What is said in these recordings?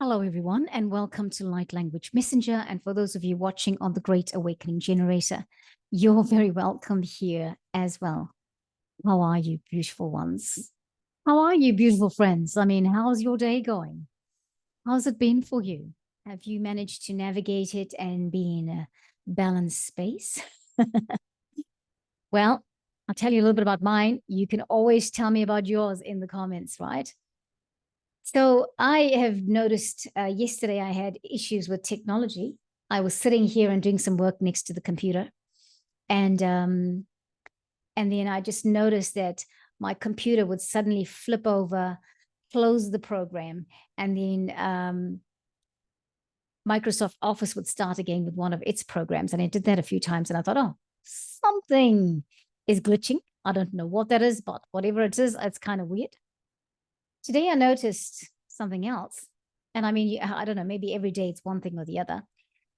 Hello, everyone, and welcome to Light Language Messenger. And for those of you watching on the Great Awakening Generator, you're very welcome here as well. How are you, beautiful ones? How are you, beautiful friends? I mean, how's your day going? How's it been for you? Have you managed to navigate it and be in a balanced space? Well, I'll tell you a little bit about mine. You can always tell me about yours in the comments, right? So I have noticed yesterday I had issues with technology. I was sitting here and doing some work next to the computer, and then I just noticed that my computer would suddenly flip over, close the program, and then Microsoft Office would start again with one of its programs. And I did that a few times, and I thought, oh, something is glitching. I don't know what that is, but whatever it is, it's kind of weird. Today I noticed something else. And I mean, I don't know, maybe every day it's one thing or the other.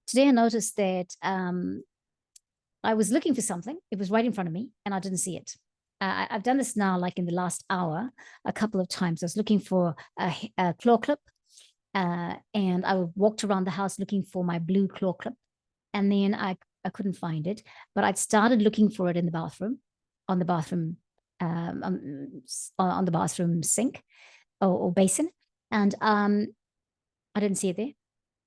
Today I noticed that I was looking for something. It was right in front of me and I didn't see it. I've done this now, like in the last hour, a couple of times. I was looking for a claw clip and I walked around the house looking for my blue claw clip. And then I couldn't find it, but I'd started looking for it in the bathroom, on the bathroom, on the bathroom sink or basin. And I didn't see it there.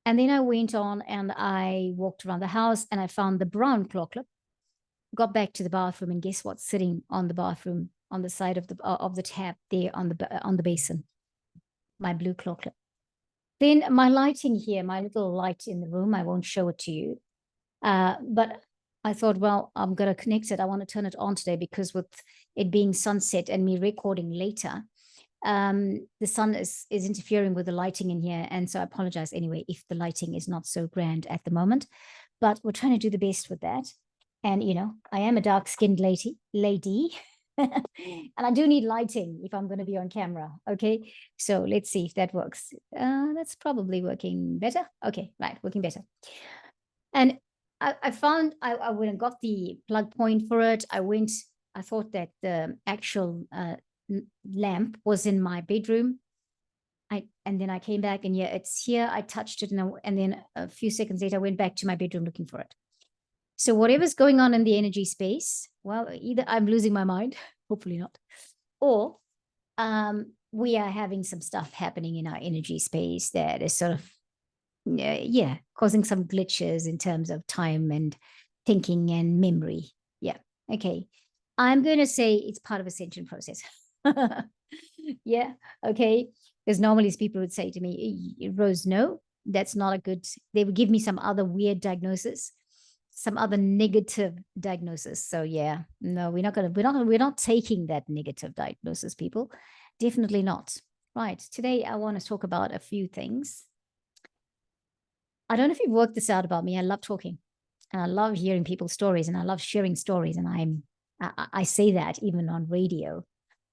And then I went on and I walked around the house and I found the brown claw clip, got back to the bathroom, and guess what's sitting on the bathroom on the side of the tap there on the basin? My blue claw clip. Then my lighting here, my little light in the room, I won't show it to you. But I thought, well, I'm going to connect it. I want to turn it on today because with it being sunset and me recording later, the sun is interfering with the lighting in here. And so I apologize anyway if the lighting is not so grand at the moment, but we're trying to do the best with that. And, you know, I am a dark-skinned lady, and I do need lighting if I'm going to be on camera. Okay, so let's see if that works. That's probably working better. Okay, right, working better. And I found I went and got the plug point for it. I thought that the actual lamp was in my bedroom. And then I came back and yeah, it's here. I touched it and then a few seconds later, I went back to my bedroom looking for it. So whatever's going on in the energy space, well, either I'm losing my mind, hopefully not, or we are having some stuff happening in our energy space that is sort of, yeah, causing some glitches in terms of time and thinking and memory. Yeah, okay. I'm going to say it's part of ascension process. Yeah, okay. Because normally people would say to me, Rose, no, that's not a good, they would give me some other weird diagnosis, some other negative diagnosis. So yeah, no, we're not taking that negative diagnosis, people. Definitely not. Right. Today I want to talk about a few things. I don't know if you've worked this out about me. I love talking and I love hearing people's stories and I love sharing stories. And I say that even on radio.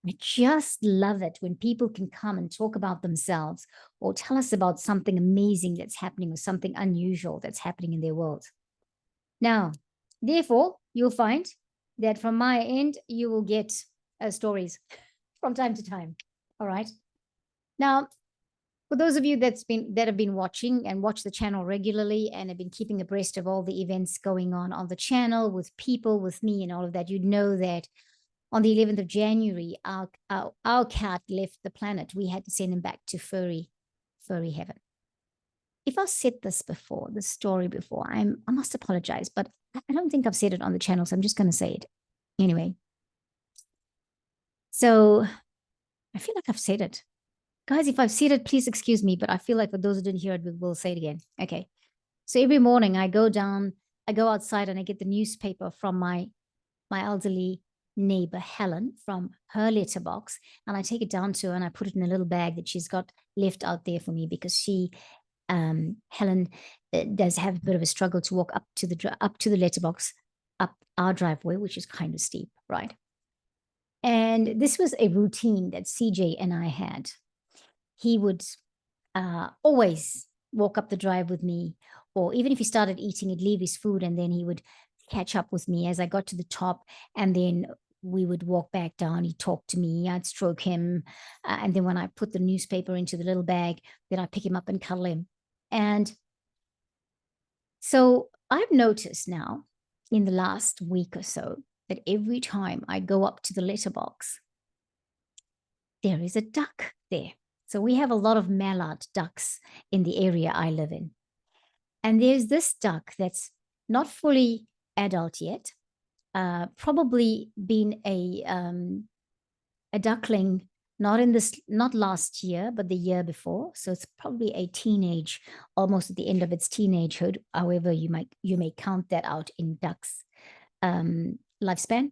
I just love it when people can come and talk about themselves or tell us about something amazing that's happening or something unusual that's happening in their world. Now, therefore, you'll find that from my end, you will get stories from time to time. All right. Now, for those of you that have been watching and watch the channel regularly and have been keeping abreast of all the events going on the channel with people, with me and all of that, you'd know that on the 11th of January, our cat left the planet. We had to send him back to furry heaven. If I've said this story before, I must apologize, but I don't think I've said it on the channel, so I'm just going to say it anyway. So I feel like I've said it. Guys, if I've said it, please excuse me, but I feel like for those who didn't hear it, we'll say it again. Okay. So every morning I go outside and I get the newspaper from my elderly neighbor, Helen, from her letterbox, and I take it down to her and I put it in a little bag that she's got left out there for me because Helen does have a bit of a struggle to walk up to the letterbox, up our driveway, which is kind of steep, right? And this was a routine that CJ and I had. He would always walk up the drive with me, or even if he started eating, he'd leave his food and then he would catch up with me as I got to the top and then we would walk back down. He'd talk to me. I'd stroke him. And then when I put the newspaper into the little bag, then I'd pick him up and cuddle him. And so I've noticed now in the last week or so that every time I go up to the letterbox, there is a duck there. So we have a lot of mallard ducks in the area I live in. And there's this duck that's not fully adult yet, probably been a duckling, not last year, but the year before. So it's probably a teenage, almost at the end of its teenagehood. However, you may count that out in ducks' lifespan.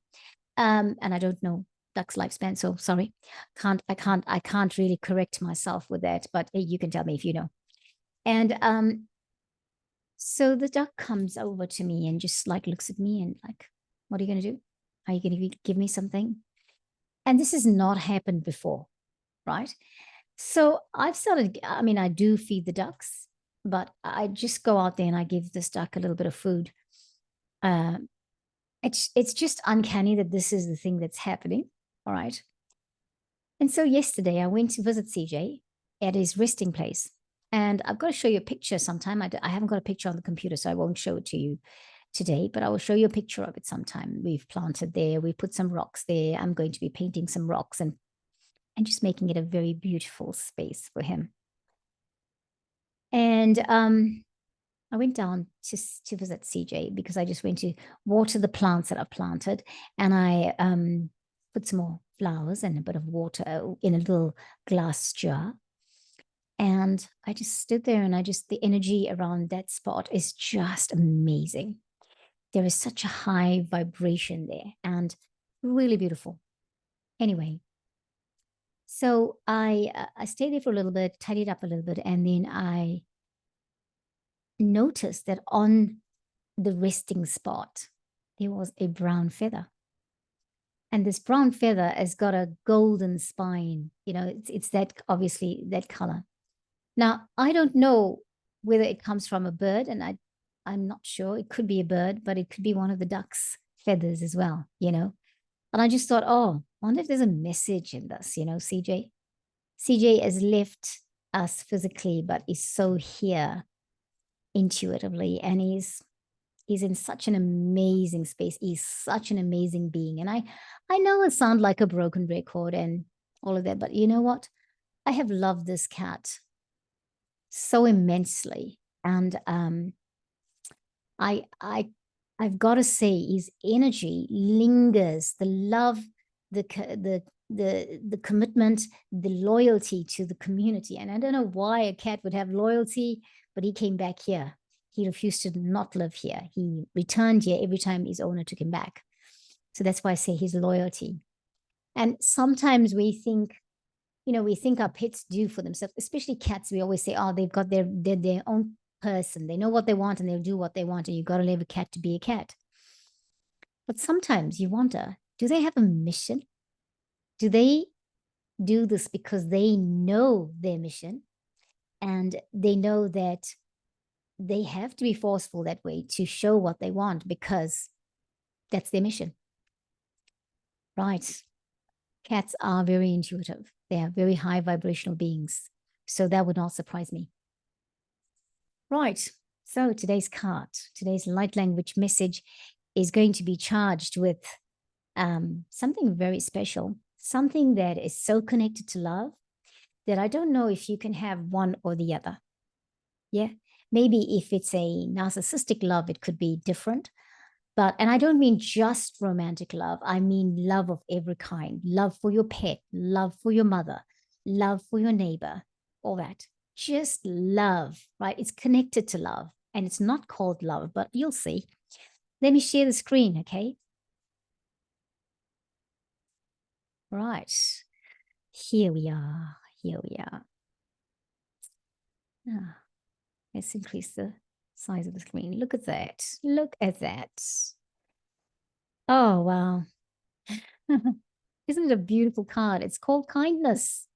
And I don't know duck's lifespan, so sorry, I can't really correct myself with that. But you can tell me if you know. And so the duck comes over to me and just like looks at me and like, what are you going to do? Are you going to give me something? And this has not happened before, right? So I've started, I mean, I do feed the ducks, but I just go out there and I give this duck a little bit of food. It's just uncanny that this is the thing that's happening, all right? And so yesterday I went to visit CJ at his resting place. And I've got to show you a picture sometime. I haven't got a picture on the computer, so I won't show it to you today, but I will show you a picture of it sometime. We've planted there. We put some rocks there. I'm going to be painting some rocks and just making it a very beautiful space for him. And I went down to visit CJ because I just went to water the plants that I've planted. And I put some more flowers and a bit of water in a little glass jar. And I just stood there and the energy around that spot is just amazing. There is such a high vibration there and really beautiful. Anyway, so I stayed there for a little bit, tidied up a little bit, and then I noticed that on the resting spot, there was a brown feather. And this brown feather has got a golden spine. You know, it's that, obviously, that color. Now, I don't know whether it comes from a bird, and I'm not sure. It could be a bird, but it could be one of the duck's feathers as well, you know. And I just thought, oh, I wonder if there's a message in this, you know, CJ. CJ has left us physically, but is so here intuitively, and he's in such an amazing space. He's such an amazing being. And I know it sounds like a broken record and all of that, but you know what? I have loved this cat so immensely. And I've got to say, his energy lingers, the love, the commitment, the loyalty to the community. And I don't know why a cat would have loyalty, but he came back here. He refused to not live here. He returned here every time his owner took him back. So that's why I say his loyalty. And sometimes we think, you know, we think our pets do for themselves, especially cats. We always say, oh, they've got their own person. They know what they want and they'll do what they want. And you've got to leave a cat to be a cat. But sometimes you wonder, do they have a mission? Do they do this because they know their mission and they know that they have to be forceful that way to show what they want because that's their mission? Right. Cats are very intuitive. They are very high vibrational beings. So that would not surprise me. Right. So today's card, today's light language message is going to be charged with something very special, something that is so connected to love that I don't know if you can have one or the other. Yeah. Maybe if it's a narcissistic love, it could be different. But, and I don't mean just romantic love. I mean love of every kind, love for your pet, love for your mother, love for your neighbor, all that. Just love, right? It's connected to love and it's not called love, but you'll see. Let me share the screen, okay? Right. Here we are. Here we are. Ah, let's increase the size of the screen. Look at that. Look at that. Oh, wow. Isn't it a beautiful card? It's called Kindness.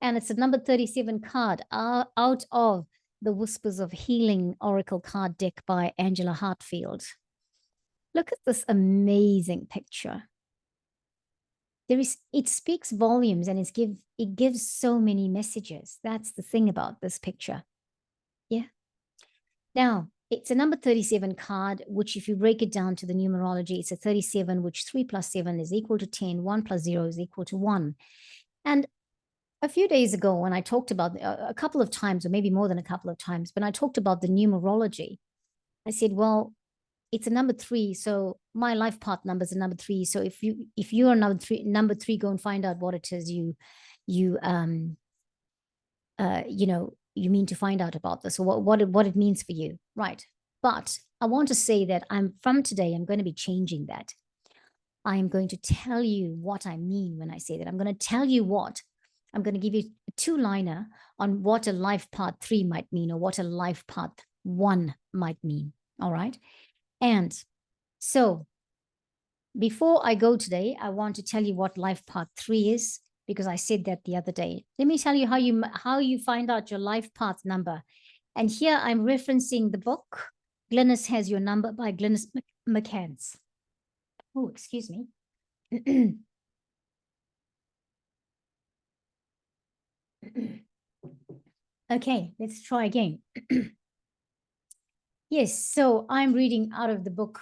And it's a number 37 card out of the Whispers of Healing Oracle card deck by Angela Hartfield. Look at this amazing picture. it speaks volumes, and it gives so many messages. That's the thing about this picture. Yeah. Now, it's a number 37 card, which if you break it down to the numerology, it's a 37, which 3 plus 7 is equal to 10, 1 plus 0 is equal to 1. And a few days ago, when I talked about a couple of times, or maybe more than a couple of times, when I talked about the numerology, I said, well, it's a number 3, so my life path number is a number 3. So if you're number three, go and find out what it is you mean to find out about this, or what it means for you, right? But I want to say that from today, I'm going to be changing that. I'm going to tell you what I mean when I say that. I'm going to tell you I'm going to give you a 2-liner on what a life path 3 might mean, or what a life path 1 might mean. All right. And so before I go today, I want to tell you what life path 3 is, because I said that the other day. Let me tell you how you find out your life path number. And here I'm referencing the book, Glynis Has Your Number by Glynis McCants. Oh, excuse me. Okay, let's try again. Yes, so I'm reading out of the book,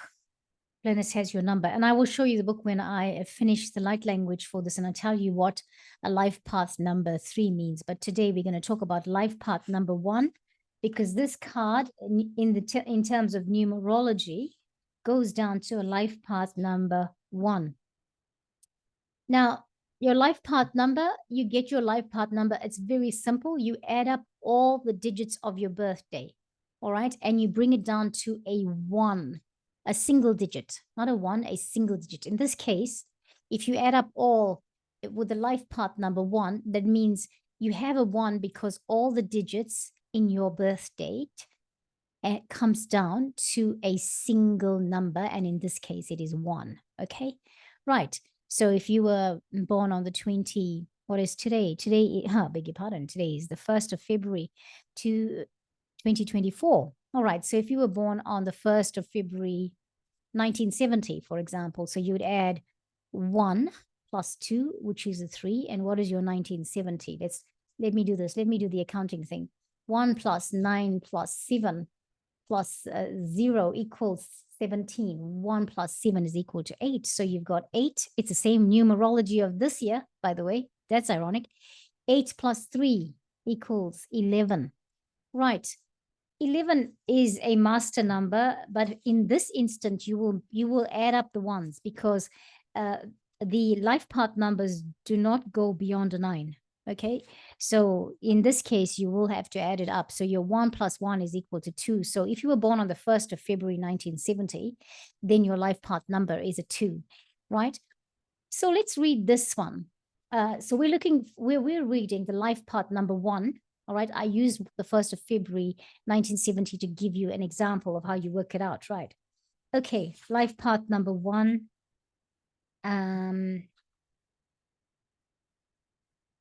Glynis Has Your Number, and I will show you the book when I finish the light language for this, and I'll tell you what a life path number 3 means. But today we're going to talk about life path number 1, because this card in terms of numerology goes down to a life path number 1. Now, your life path number, you get your life path number. It's very simple. You add up all the digits of your birthday, all right? And you bring it down to a 1, a single digit, not a 1, a single digit. In this case, if you add up all with the life path number 1, that means you have a 1 because all the digits in your birth date comes down to a single number. And in this case, it is 1, okay? Right. So if you were born on the what is today? Today, beg your pardon, today is the 1st of February 2024. All right, so if you were born on the 1st of February 1970, for example, so you would add 1 plus 2, which is a 3. And what is your 1970? Let me do this. Let me do the accounting thing. 1 plus 9 plus 7 plus 0 equals 17. 1 plus 7 is equal to 8. So you've got 8. It's the same numerology of this year, by the way. That's ironic. 8 plus 3 equals 11. Right. 11 is a master number, but in this instant, you will add up the ones, because the life path numbers do not go beyond a 9. Okay, so in this case, you will have to add it up. So your 1 plus 1 is equal to 2. So if you were born on the 1st of February 1970, then your life path number is a 2, right? So let's read this one. So we're reading the life path number 1. All right, I used the 1st of February 1970 to give you an example of how you work it out, right? Okay, life path number 1.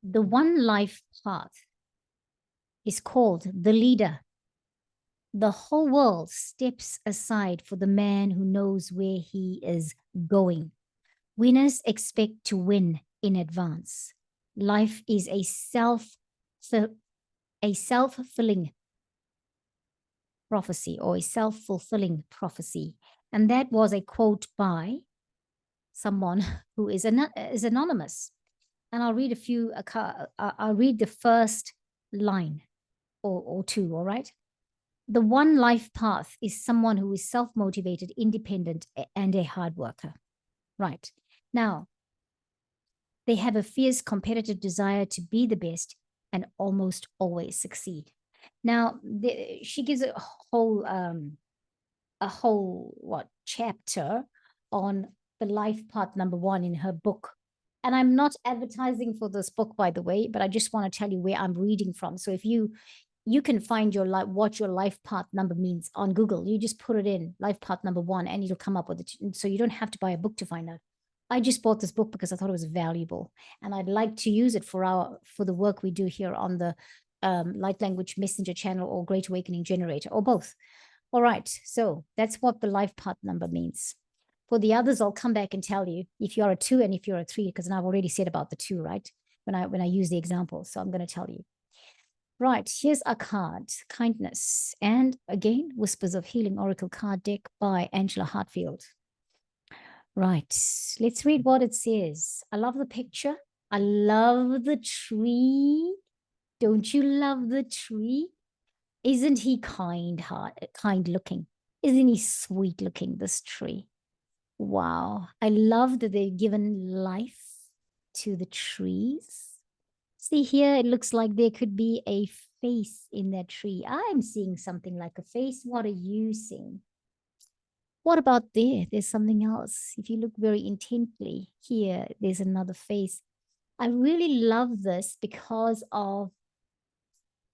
The 1 life path is called the leader. The whole world steps aside for the man who knows where he is going. Winners expect to win in advance. Life is a self-fulfilling prophecy, or a self-fulfilling prophecy. And that was a quote by someone who is anonymous. And I'll read I'll read the first line or 2, all right? The 1 life path is someone who is self-motivated, independent, and a hard worker, right? Now, they have a fierce competitive desire to be the best and almost always succeed. Now, she gives a whole chapter on the life path number 1 in her book. And I'm not advertising for this book, by the way, but I just want to tell you where I'm reading from. So if you can find what your life path number means on Google. You just put it in, life path number 1, and it'll come up with it. So you don't have to buy a book to find out. I just bought this book because I thought it was valuable, and I'd like to use it for the work we do here on the Light Language Messenger channel, or Great Awakening Generator, or both. All right, so that's what the life path number means. For the others, I'll come back and tell you if you're a 2 and if you're a 3, because I've already said about the 2, right? When I use the example. So I'm going to tell you. Right, here's a card, Kindness. And again, Whispers of Healing Oracle card deck by Angela Hartfield. Right, let's read what it says. I love the picture. I love the tree. Don't you love the tree? Isn't he kind looking? Isn't he sweet looking, this tree? Wow. I love that they've given life to the trees. See here, it looks like there could be a face in that tree. I'm seeing something like a face. What are you seeing? What about there? There's something else. If you look very intently here, there's another face. I really love this because of,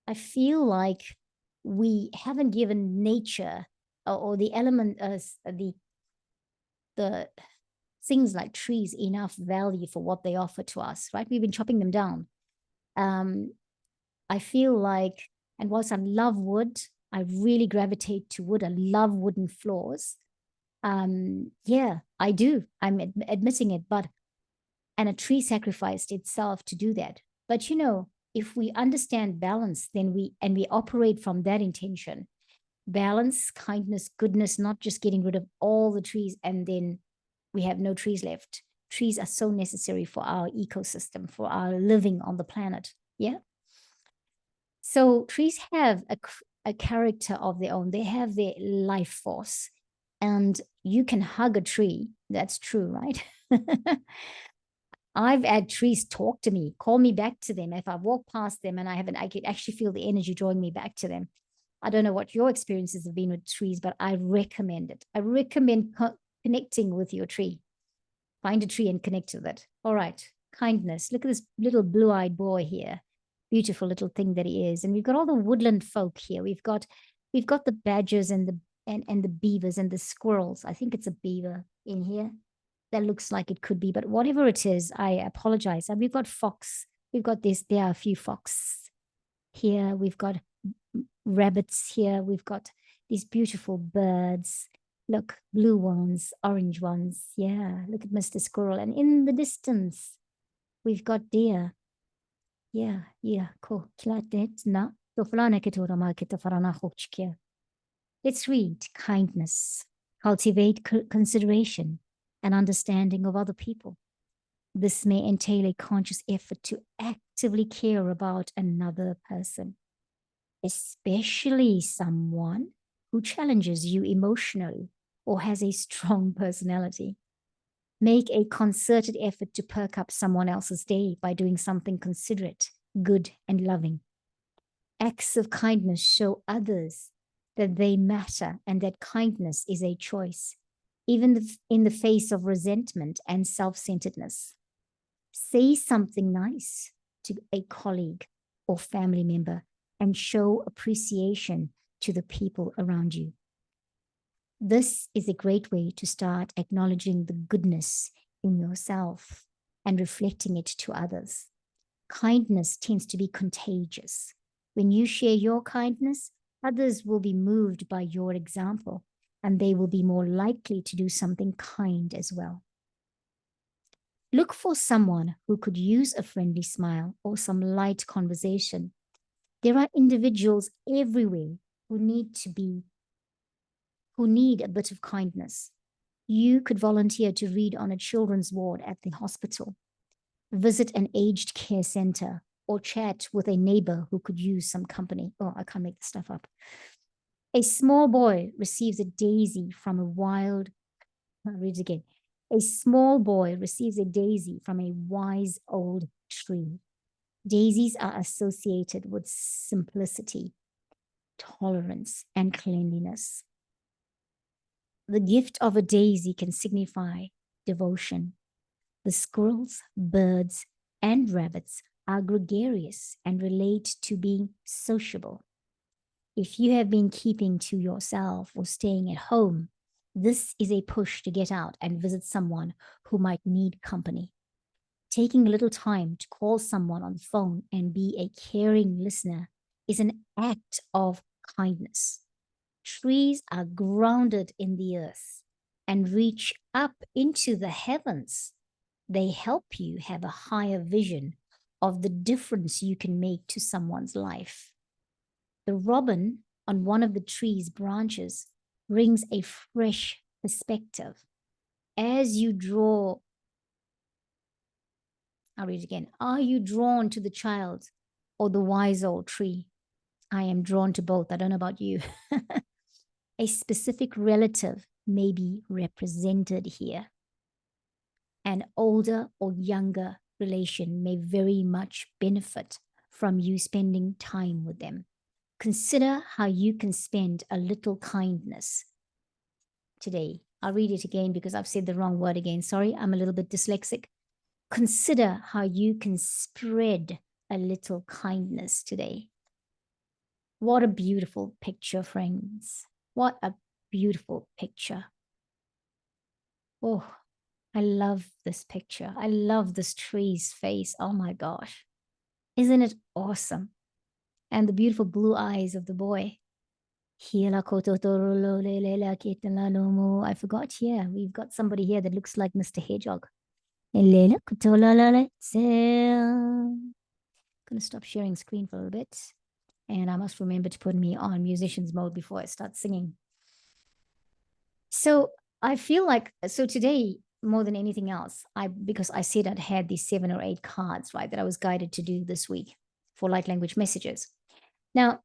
I feel like we haven't given nature or the element, the things like trees enough value for what they offer to us, right? We've been chopping them down. I feel like, and whilst I love wood, I really gravitate to wood. I love wooden floors. Yeah, I do. I'm admitting it, and a tree sacrificed itself to do that. But if we understand balance, then we operate from that intention. Balance, kindness, goodness, not just getting rid of all the trees and then we have no trees left. Trees are so necessary for our ecosystem, for our living on the planet. Yeah. So trees have a character of their own. They have their life force. And you can hug a tree. That's true, right? I've had trees talk to me, call me back to them. If I walk past them and I could actually feel the energy drawing me back to them. I don't know what your experiences have been with trees, but I recommend it. I recommend connecting with your tree. Find a tree and connect with it. All right. Kindness. Look at this little blue-eyed boy here. Beautiful little thing that he is. And we've got all the woodland folk here. We've got the badgers and the beavers and the squirrels. I think it's a beaver in here. That looks like it could be, but whatever it is, I apologize. And we've got fox. We've got this. There are a few fox here. We've got rabbits here. We've got these beautiful birds. Look, blue ones, orange ones. Yeah, look at Mr. Squirrel. And in the distance, we've got deer. Yeah, cool. Let's read kindness. Cultivate consideration and understanding of other people. This may entail a conscious effort to actively care about another person, especially someone who challenges you emotionally or has a strong personality. Make a concerted effort to perk up someone else's day by doing something considerate, good, and loving. Acts of kindness show others that they matter and that kindness is a choice, even in the face of resentment and self-centeredness. Say something nice to a colleague or family member and show appreciation to the people around you. This is a great way to start acknowledging the goodness in yourself and reflecting it to others. Kindness tends to be contagious. When you share your kindness, others will be moved by your example, and they will be more likely to do something kind as well. Look for someone who could use a friendly smile or some light conversation. There are individuals everywhere who need a bit of kindness. You could volunteer to read on a children's ward at the hospital, visit an aged care center, or chat with a neighbor who could use some company. Oh, I can't make this stuff up. A small boy receives a daisy from a wild, I'll read it again. A small boy receives a daisy from a wise old tree. Daisies are associated with simplicity, tolerance, and cleanliness. The gift of a daisy can signify devotion. The squirrels, birds, and rabbits are gregarious and relate to being sociable. If you have been keeping to yourself or staying at home, this is a push to get out and visit someone who might need company. Taking a little time to call someone on the phone and be a caring listener is an act of kindness. Trees are grounded in the earth and reach up into the heavens. They help you have a higher vision of the difference you can make to someone's life. The robin on one of the tree's branches brings a fresh perspective. As you draw, I'll read it again. Are you drawn to the child or the wise old tree? I am drawn to both. I don't know about you. A specific relative may be represented here. An older or younger relation may very much benefit from you spending time with them. Consider how you can spend a little kindness today. I'll read it again because I've said the wrong word again. Sorry, I'm a little bit dyslexic. Consider how you can spread a little kindness today. What a beautiful picture, friends. What a beautiful picture. Oh, I love this picture. I love this tree's face. Oh my gosh. Isn't it awesome? And the beautiful blue eyes of the boy. I forgot here. We've got somebody here that looks like Mr. Hedgehog. Gonna stop sharing screen for a little bit. And I must remember to put me on musician's mode before I start singing. So I feel like, so today, more than anything else, because I said I'd had these 7 or 8 cards, right, that I was guided to do this week for light language messages. Now,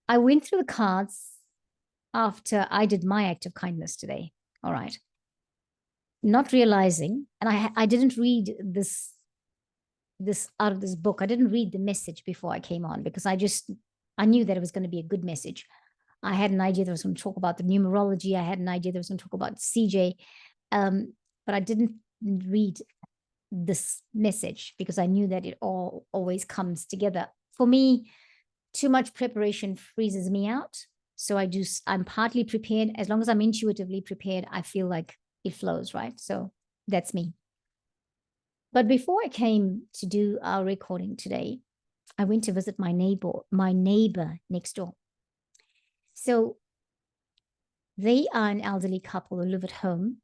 I went through the cards after I did my act of kindness today. All right. Not realizing, and I didn't read this out of this book. I didn't read the message before I came on because I knew that it was going to be a good message. I had an idea that I was going to talk about the numerology. I had an idea that I was going to talk about CJ. But I didn't read this message because I knew that it all always comes together. For me, too much preparation freezes me out. So I'm partly prepared. As long as I'm intuitively prepared, I feel like it flows, right? So that's me. But before I came to do our recording today, I went to visit my neighbor next door. So they are an elderly couple who live at home.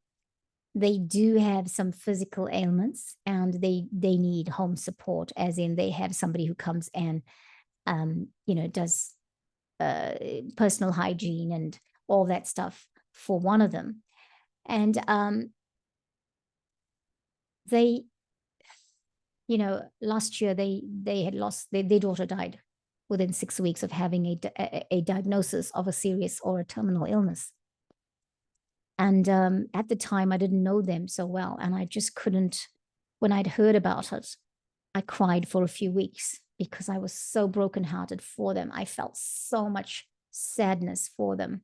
They do have some physical ailments and they need home support, as in they have somebody who comes and, does personal hygiene and all that stuff for one of them. And they, last year they had lost, their daughter died within 6 weeks of having a diagnosis of a serious or a terminal illness. And at the time, I didn't know them so well. And I just couldn't, when I'd heard about it, I cried for a few weeks because I was so brokenhearted for them. I felt so much sadness for them.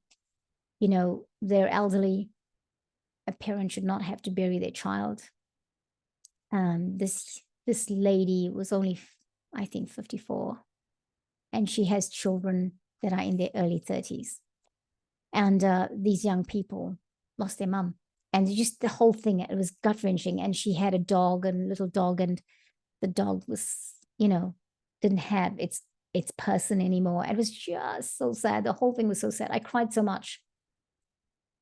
They're elderly. A parent should not have to bury their child. This lady was only, I think, 54. And she has children that are in their early 30s. And these young people lost their mum. And just the whole thing, it was gut-wrenching. And she had a little dog, and the dog was, didn't have its person anymore. It was just so sad. The whole thing was so sad. I cried so much.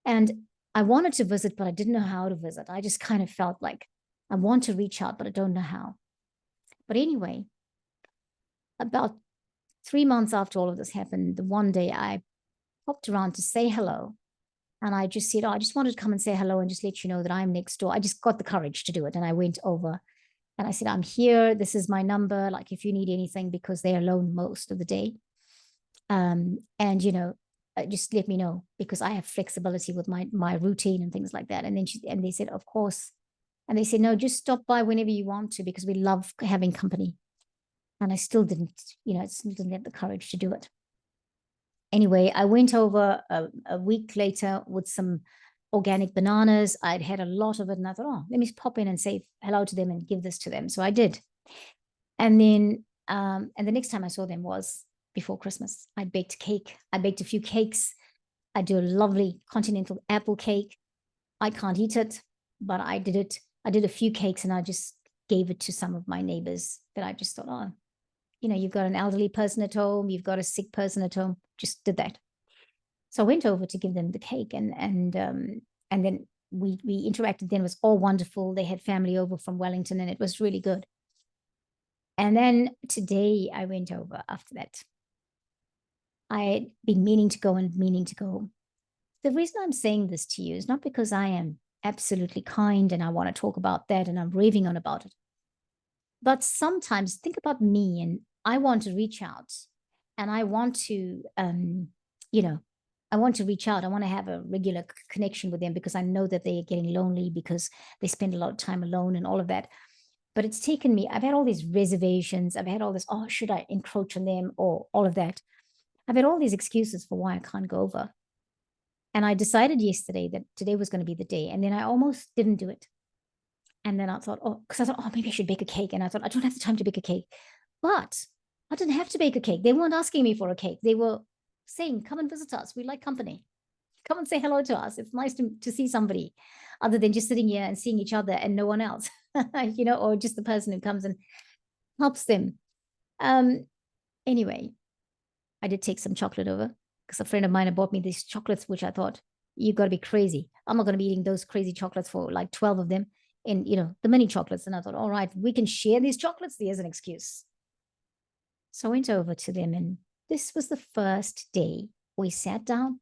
And I wanted to visit, but I didn't know how to visit. I just kind of felt like I want to reach out, but I don't know how. But anyway, about 3 months after all of this happened, the one day I popped around to say hello. And I just said, I just wanted to come and say hello and just let you know that I'm next door. I just got the courage to do it. And I went over and I said, I'm here. This is my number. Like, if you need anything, because they're alone most of the day. And, just let me know, because I have flexibility with my routine and things like that. And then they said, of course. And they said, no, just stop by whenever you want to, because we love having company. And I still didn't have the courage to do it. Anyway, I went over a week later with some organic bananas. I'd had a lot of it, and I thought, let me pop in and say hello to them and give this to them. So I did. And then, and the next time I saw them was before Christmas. I baked a cake. I baked a few cakes. I do a lovely continental apple cake. I can't eat it, but I did it. I did a few cakes, and I just gave it to some of my neighbors that I just thought, you've got an elderly person at home, you've got a sick person at home, just did that. So I went over to give them the cake, and And then we interacted then. It was all wonderful. They had family over from Wellington and it was really good. And then today I went over after that. I had been meaning to go and meaning to go. The reason I'm saying this to you is not because I am absolutely kind and I want to talk about that and I'm raving on about it. But sometimes think about me and I want to reach out and I want to, I want to reach out. I want to have a regular connection with them because I know that they are getting lonely because they spend a lot of time alone and all of that. But it's taken me, I've had all these reservations. I've had all this, oh, should I encroach on them or all of that? I've had all these excuses for why I can't go over. And I decided yesterday that today was going to be the day. And then I almost didn't do it. And then I thought, maybe I should bake a cake. And I thought, I don't have the time to bake a cake. But I didn't have to bake a cake. They weren't asking me for a cake. They were saying, come and visit us. We like company. Come and say hello to us. It's nice to see somebody other than just sitting here and seeing each other and no one else, or just the person who comes and helps them. Anyway, I did take some chocolate over because a friend of mine had bought me these chocolates, which I thought, you got to be crazy. I'm not going to be eating those crazy chocolates for like 12 of them in, the mini chocolates. And I thought, all right, we can share these chocolates. There's an excuse. So I went over to them and this was the first day we sat down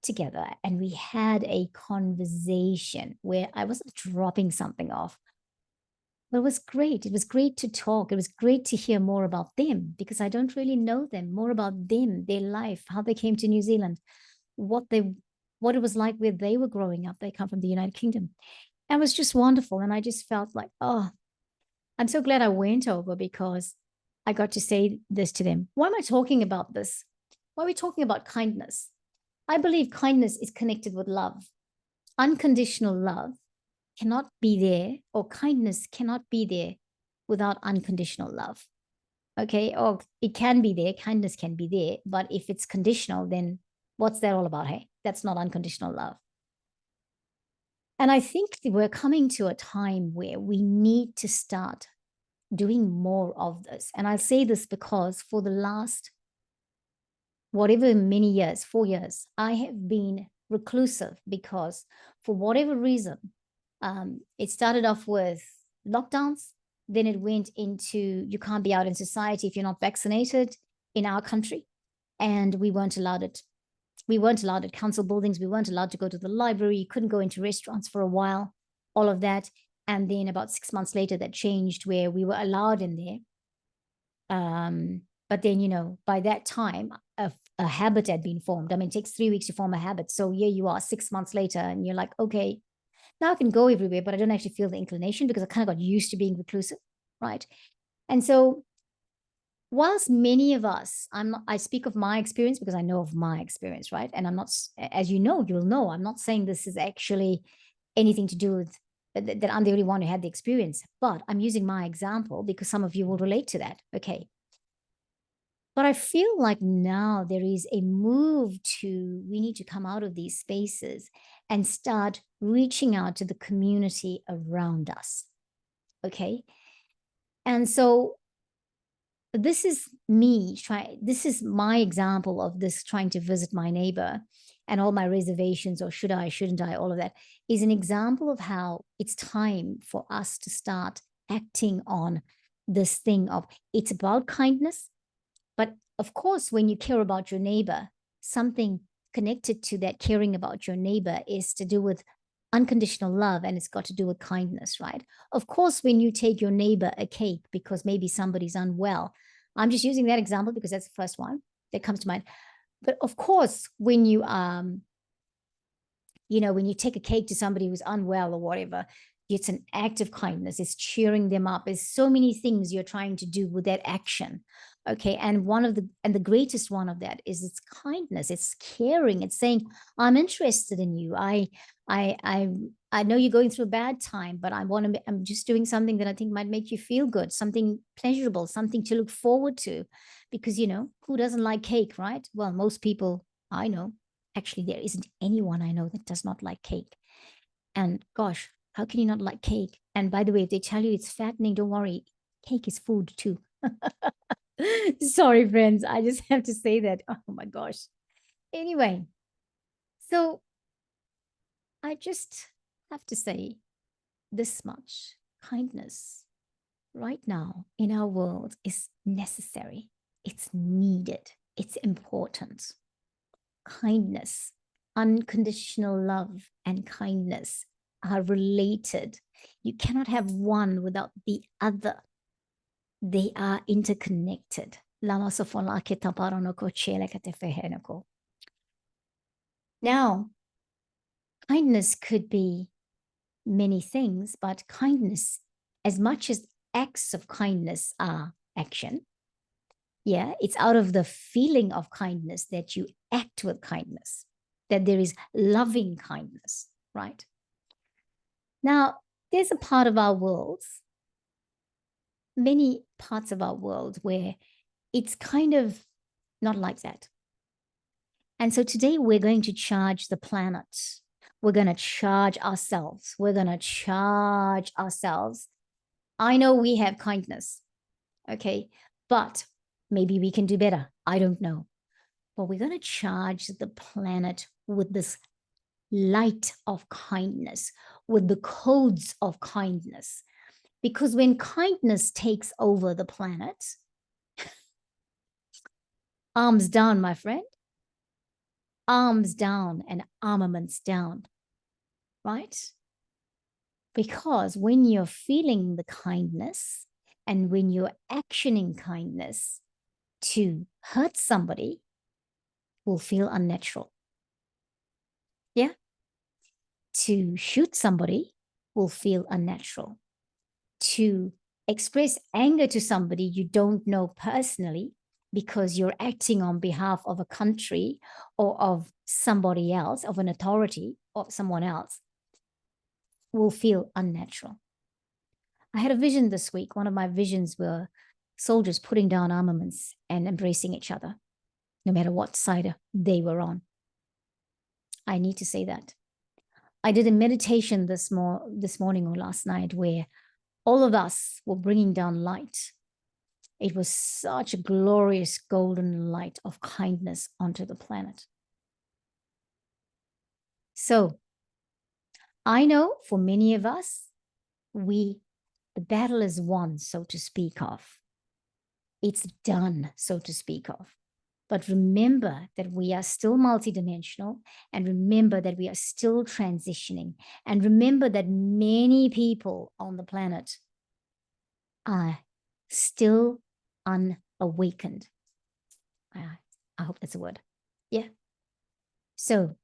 together and we had a conversation where I wasn't dropping something off. But it was great. It was great to talk. It was great to hear more about them because I don't really know them, more about them, their life, how they came to New Zealand, what it was like where they were growing up. They come from the United Kingdom. And it was just wonderful. And I just felt like, oh, I'm so glad I went over because I got to say this to them. Why am I talking about this? Why are we talking about kindness? I believe kindness is connected with love. Unconditional love cannot be there, or kindness cannot be there without unconditional love. Okay, or it can be there, kindness can be there, but if it's conditional, then what's that all about? Hey, that's not unconditional love. And I think we're coming to a time where we need to start doing more of this. And I say this because for the last whatever many years, 4 years, I have been reclusive because for whatever reason, it started off with lockdowns. Then it went into you can't be out in society if you're not vaccinated in our country. And we weren't allowed it. We weren't allowed at council buildings. We weren't allowed to go to the library. You couldn't go into restaurants for a while, all of that. And then about 6 months later, that changed where we were allowed in there. But then, by that time, a habit had been formed. I mean, it takes 3 weeks to form a habit. So here you are 6 months later and you're like, okay, now I can go everywhere, but I don't actually feel the inclination because I kind of got used to being reclusive, right? And so whilst many of us, I speak of my experience because I know of my experience, right? And I'm not, as you know, you'll know, I'm not saying this is actually anything to do with that I'm the only one who had the experience, but I'm using my example because some of you will relate to that. Okay. But I feel like now there is a move we need to come out of these spaces and start reaching out to the community around us. Okay. And so this is this is my example of this trying to visit my neighbor and all my reservations or shouldn't I, all of that is an example of how it's time for us to start acting on this thing of it's about kindness. But of course, when you care about your neighbor, something connected to that caring about your neighbor is to do with unconditional love, and it's got to do with kindness, right? Of course, when you take your neighbor a cake because maybe somebody's unwell, I'm just using that example because that's the first one that comes to mind. But of course, when you when you take a cake to somebody who's unwell or whatever, it's an act of kindness. It's cheering them up. There's so many things you're trying to do with that action. Okay. And the greatest one of that is it's kindness. It's caring. It's saying, I'm interested in you. I know you're going through a bad time, but I'm just doing something that I think might make you feel good, something pleasurable, something to look forward to, because, who doesn't like cake, right? Well, most people I know, actually, there isn't anyone I know that does not like cake. And gosh, how can you not like cake? And by the way, if they tell you it's fattening, don't worry. Cake is food too. Sorry, friends. I just have to say that. Oh my gosh. Anyway, so I just have to say this much. Kindness right now in our world is necessary. It's needed. It's important. Kindness, unconditional love, and kindness are related. You cannot have one without the other. They are interconnected. Now, kindness could be many things, but kindness, as much as acts of kindness are action, yeah, it's out of the feeling of kindness that you act with kindness, that there is loving kindness, right? Now, there's a part of our world, many parts of our world where it's kind of not like that. And so today we're going to charge the planet. We're going to charge ourselves. We're going to charge ourselves. I know we have kindness, okay, but maybe we can do better. I don't know. But we're going to charge the planet with this light of kindness, with the codes of kindness. Because when kindness takes over the planet, arms down, my friend, arms down and armaments down, right? Because when you're feeling the kindness and when you're actioning kindness to hurt somebody, will feel unnatural. Yeah? To shoot somebody will feel unnatural. To express anger to somebody you don't know personally because you're acting on behalf of a country or of somebody else, of an authority or someone else, will feel unnatural. I had a vision this week. One of my visions were soldiers putting down armaments and embracing each other, no matter what side they were on. I need to say that. I did a meditation this morning or last night where all of us were bringing down light. It was such a glorious golden light of kindness onto the planet. So I know for many of us, the battle is won, so to speak of. It's done, so to speak of. But remember that we are still multidimensional, and remember that we are still transitioning, and remember that many people on the planet are still unawakened. I hope that's a word. Yeah. So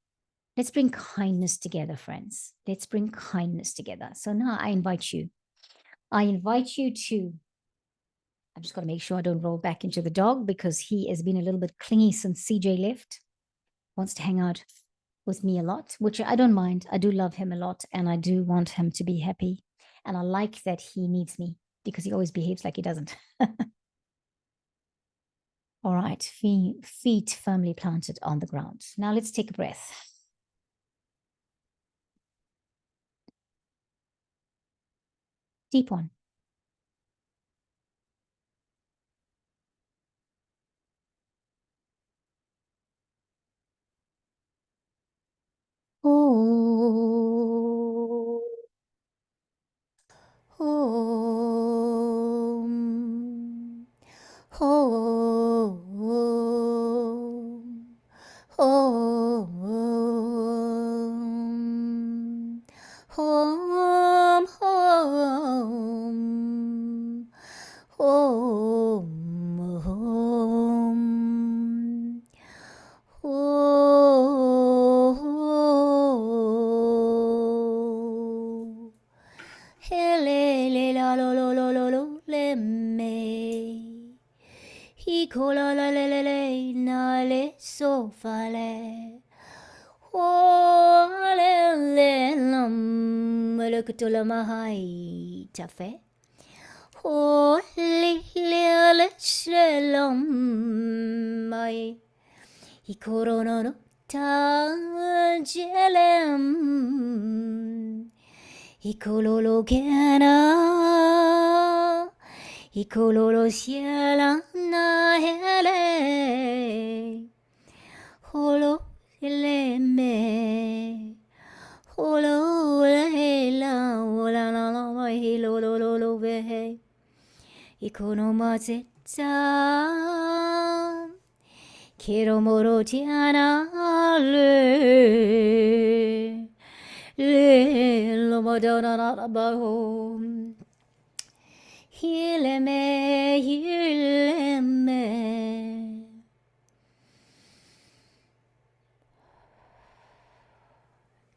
let's bring kindness together, friends. Let's bring kindness together. So now I invite you to, I'm just going to make sure I don't roll back into the dog because he has been a little bit clingy since CJ left. Wants to hang out with me a lot, which I don't mind. I do love him a lot and I do want him to be happy. And I like that he needs me because he always behaves like he doesn't. All right, feet firmly planted on the ground. Now let's take a breath. Deep one. Oh. Om. Om. Om. Om. Om. Om. Oh, hele le la lo lo lo lo lo le me, hi kola la le na le so fa le, oh le lam le kutola mahai ta fe, oh le shalom mai. Ikorono no tajelem, ikololo kena, ikololo siela na hele, holo leme, holo kono mazeta Kero moro tiana le lo madonna na baho Heal me.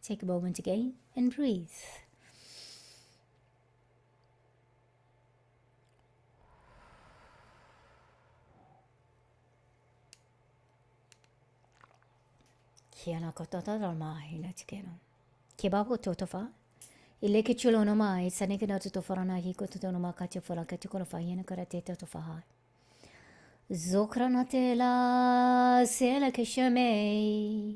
Take a moment again and breathe. Kiana kotota dorma ina tikeno. Kibako totofa. Ileke chulo no mai saneke no to farana hi ko to no makacho fora kacho ko fa yena karate to fa Zokranatela sela keshame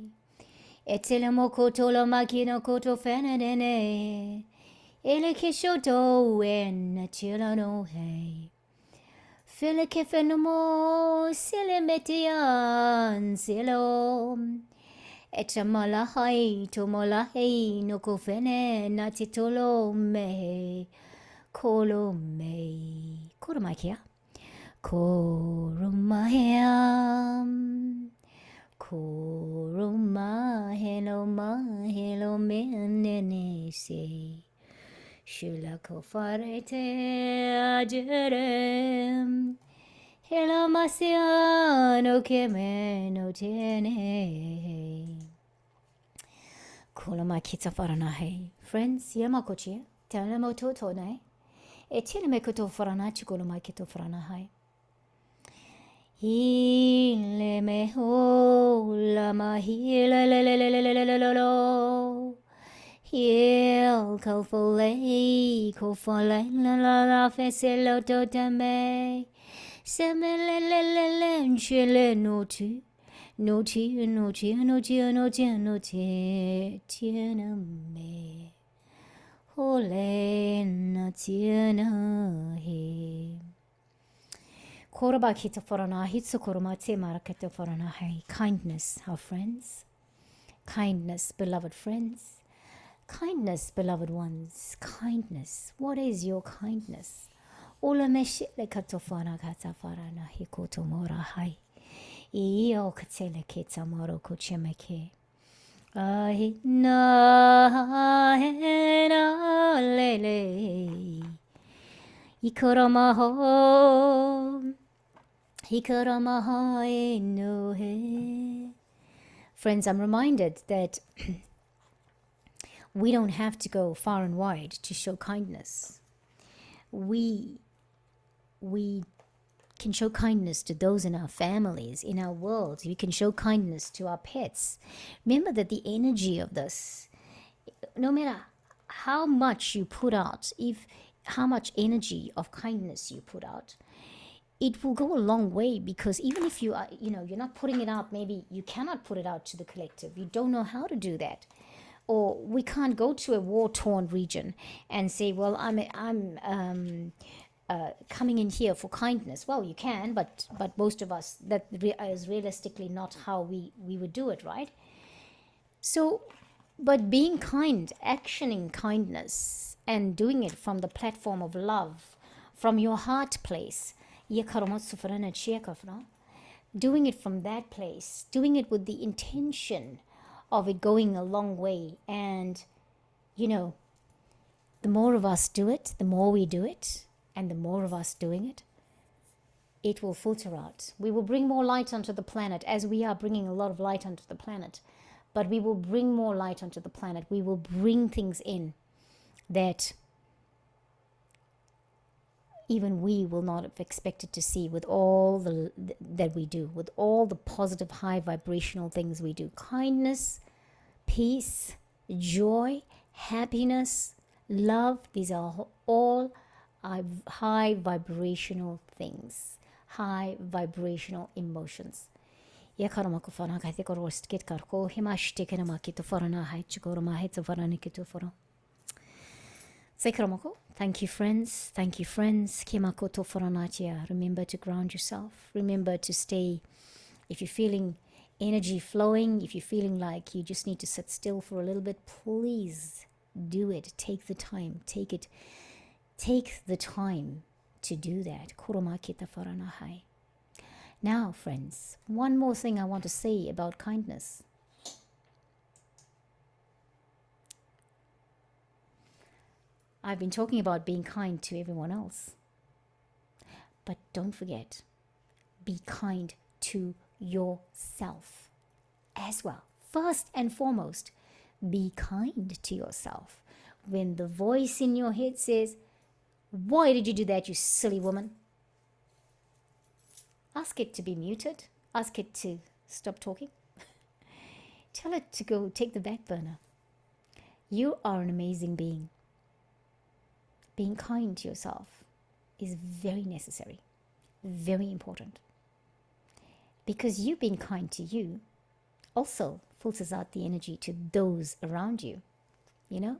etele mokoto lo makino koto fenene ele keshoto en chila no hey fele kefenomo sele metian selo Etamala hai tomola hei no kofene na titolo me kolo me koromaikia koromahelo mahelo menene se shula kofarete ajerem Hela masiano keme no tiene Kulama kita faranahe. Friends, yama kochi. Telemo toto nai. Etile me koto faranachi kulama kito faranahe. Hile me ho lama hile le le le le le le le le lo. Hil ko fole la la la feselo totame. Semelelelele nchele noti tiene me hole na tiene he Koroba kita forana hitsu koroma te marakete forana hai kindness our friends kindness beloved friends kindness beloved ones kindness what is your kindness Ola meshile katofana katafarana hikoto mora hai. Iyo katele keta moro kochemeke. Ahina hena lele. Ikaramaho no he. Friends, I'm reminded that we don't have to go far and wide to show kindness. We can show kindness to those in our families, in our world. We can show kindness to our pets. Remember that the energy of this, no matter how much you put out, how much energy of kindness you put out, it will go a long way, because even if you are, you're not putting it out, maybe you cannot put it out to the collective. You don't know how to do that. Or we can't go to a war-torn region and say, well, I'm coming in here for kindness. Well, you can, but most of us, that is realistically not how we would do it, right? So, but being kind, actioning kindness, and doing it from the platform of love, from your heart place, doing it from that place, doing it with the intention of it going a long way. And, the more of us do it, the more we do it, and the more of us doing it, it will filter out. We will bring more light onto the planet, as we are bringing a lot of light onto the planet. But we will bring more light onto the planet. We will bring things in that even we will not have expected to see, with all that we do, with all the positive, high vibrational things we do. Kindness, peace, joy, happiness, love, these are all high vibrational things, high vibrational emotions. Thank you, friends. Thank you, friends. Remember to ground yourself. Remember to stay. If you're feeling energy flowing, if you're feeling like you just need to sit still for a little bit, please do it. Take the time. Take the time to do that. Now, friends, one more thing I want to say about kindness. I've been talking about being kind to everyone else. But don't forget, be kind to yourself as well. First and foremost, be kind to yourself. When the voice in your head says, "Why did you do that, you silly woman?" Ask it to be muted. Ask it to stop talking. Tell it to go take the back burner. You are an amazing being. Being kind to yourself is very necessary, very important. Because you being kind to you also filters out the energy to those around you, you know?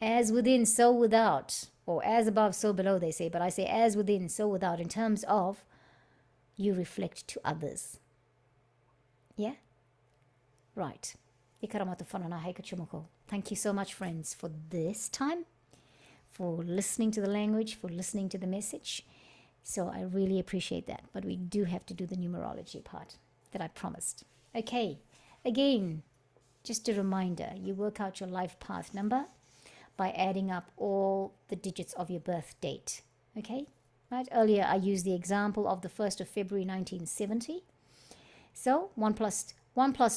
As within, so without, or as above, so below, they say, but I say as within, so without, in terms of you reflect to others. Yeah? Right. Thank you so much, friends, for this time, for listening to the language, for listening to the message. So I really appreciate that. But we do have to do the numerology part that I promised. Okay. Again, just a reminder, you work out your life path number by adding up all the digits of your birth date. Okay? Right? Earlier, I used the example of the 1st of February, 1970. So 1 plus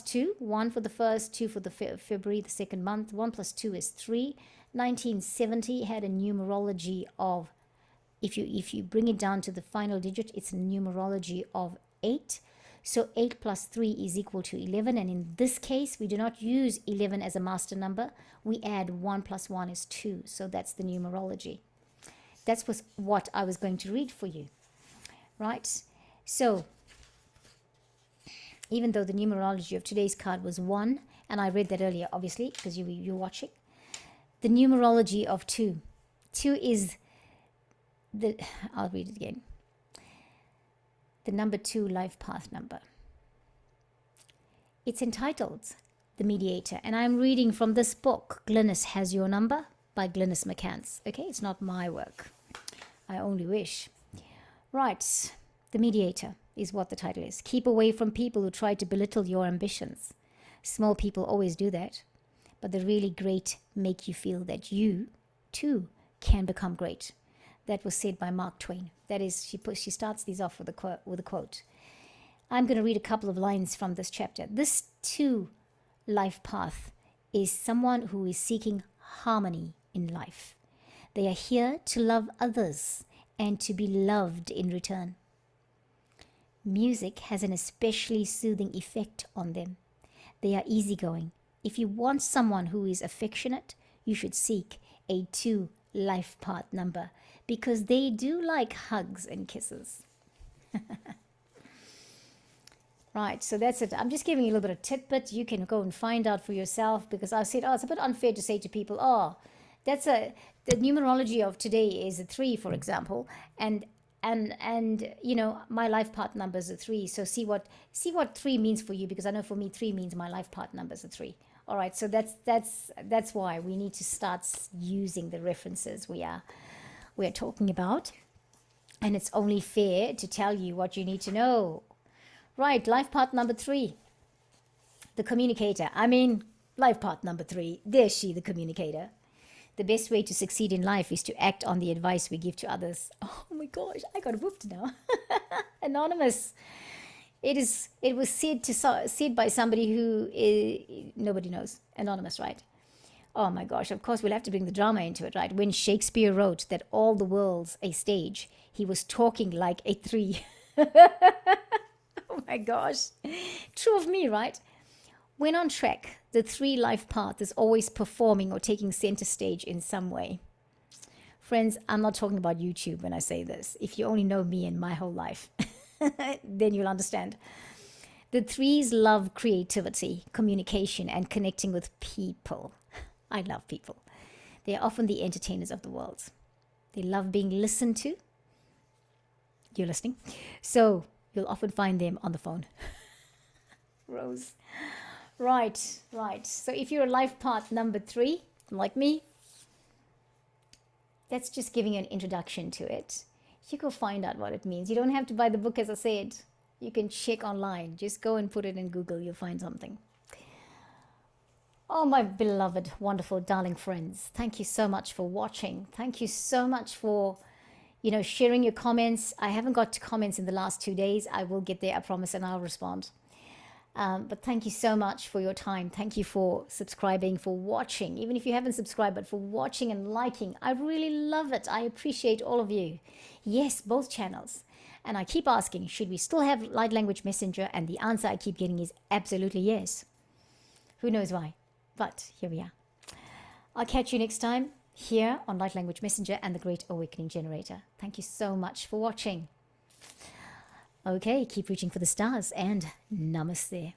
2, 1 for the first, 2 for the February, the second month. 1 plus 2 is 3. 1970 had a numerology of, if you bring it down to the final digit, it's a numerology of 8. So 8 plus 3 is equal to 11. And in this case, we do not use 11 as a master number. We add 1 plus 1 is 2. So that's the numerology. That's what I was going to read for you. Right? So even though the numerology of today's card was 1, and I read that earlier, obviously, because you're watching, the numerology of 2. 2 is I'll read it again. The number 2 life path number. It's entitled The Mediator, and I'm reading from this book, Glynis Has Your Number, by Glynis McCants. Okay, it's not my work. I only wish. Right, The Mediator is what the title is. Keep away from people who try to belittle your ambitions. Small people always do that, but the really great make you feel that you, too, can become great. That was said by Mark Twain. That is, she starts these off with a quote. I'm going to read a couple of lines from this chapter. This, too, life path is someone who is seeking harmony in life. They are here to love others and to be loved in return. Music has an especially soothing effect on them. They are easygoing. If you want someone who is affectionate, you should seek a 2 life path number, because they do like hugs and kisses. Right, so that's it. I'm just giving you a little bit of tidbit. You can go and find out for yourself, because I said, it's a bit unfair to say to people, the numerology of today is a 3, for example, and my life path number is a 3. So see what 3 means for you, because I know for me 3 means my life path number is a 3. All right, so that's why we need to start using the references we're talking about, and it's only fair to tell you what you need to know. Right, life path number 3, the communicator. Life path number 3. There's she, the communicator. The best way to succeed in life is to act on the advice we give to others. Oh my gosh, I got whooped now. Anonymous. It was said by somebody who nobody knows. Anonymous, right? Oh my gosh, of course we'll have to bring the drama into it, right? When Shakespeare wrote that all the world's a stage, he was talking like a 3. Oh my gosh. True of me, right? When on track, the 3 life path is always performing or taking center stage in some way. Friends, I'm not talking about YouTube when I say this. If you only know me and my whole life, then you'll understand. The 3s love creativity, communication, and connecting with people. I love people. They are often the entertainers of the world. They love being listened to. You're listening. So you'll often find them on the phone. Rose. Right. So if you're a life path number 3, like me, That's just giving you an introduction to it. You go find out what it means. You don't have to buy the book, as I said. You can check online. Just go and put it in Google. You'll find something. Oh, my beloved, wonderful, darling friends. Thank you so much for watching. Thank you so much for, sharing your comments. I haven't got to comments in the last 2 days. I will get there, I promise, and I'll respond. But thank you so much for your time. Thank you for subscribing, for watching. Even if you haven't subscribed, but for watching and liking. I really love it. I appreciate all of you. Yes, both channels. And I keep asking, should we still have Light Language Messenger? And the answer I keep getting is absolutely yes. Who knows why? But here we are. I'll catch you next time here on Light Language Messenger and the Great Awakening Generator. Thank you so much for watching. Okay, keep reaching for the stars and namaste.